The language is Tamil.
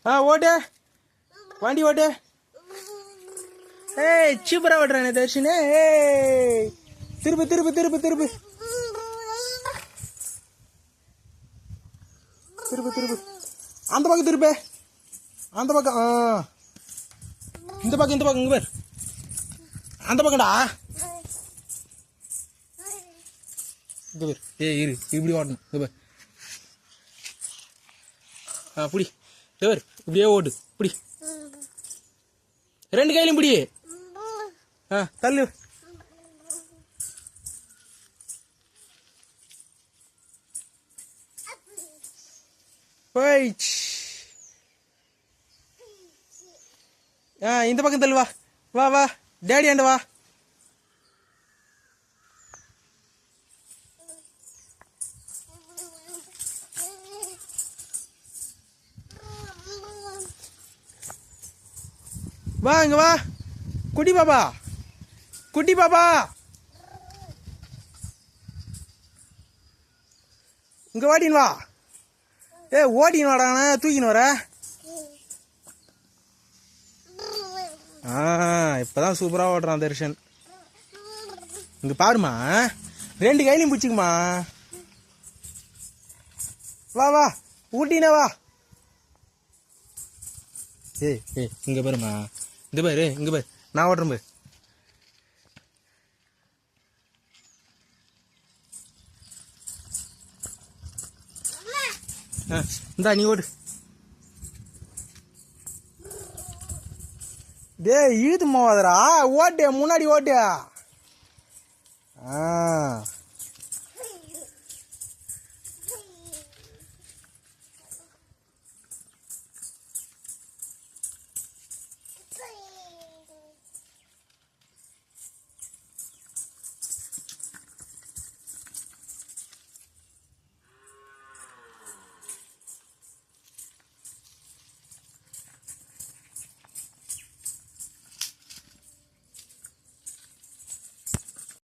ஓட்டு வண்டி ஓட்டு. ஏய் சூப்பராக ஓட்டுறானே தர்ஷினே. ஏய் திருப்பு திருப்பு திருப்பு திருப்பு திருப்பு திருப்பு. அந்த பக்கம் திருப்பு. அந்த பக்கம் இந்த பக்கம் இந்த பக்கம் இங்கே பேர். அந்த பக்கம்டா. இங்கே பேர். ஏய் இரு இப்படி ஓட்டணும். இங்கே பேர். புடி பேர். இப்படியே ஓட்டு. பிடி 2 கையிலும் பிடி. தள்ளு. போயிடுச்சு. இந்த பக்கம் தள்ளு. வா வா வா டேடி ஆண்டு வா. வா இங்க வா குட்டி பாப்பா. குட்டி பாப்பா இங்க வாடின்னு வா. ஓடின்னு வாடாண்ணா தூக்கின்னு வர. இப்பதான் சூப்பரா ஓடுறான் தர்ஷன். இங்க பாருமா 2 கையிலையும் பிடிச்சிக்குமா. வா வா ஊட்டினா வா. ஏய் இங்க பாருமா. இந்த பாரு இங்க பாரு நான் ஓடுறேன் பாரு. இந்தா நீ ஓடு. டேய் இழுத்து போவாதடா. ஓட்டு முன்னாடி ஓட்டு.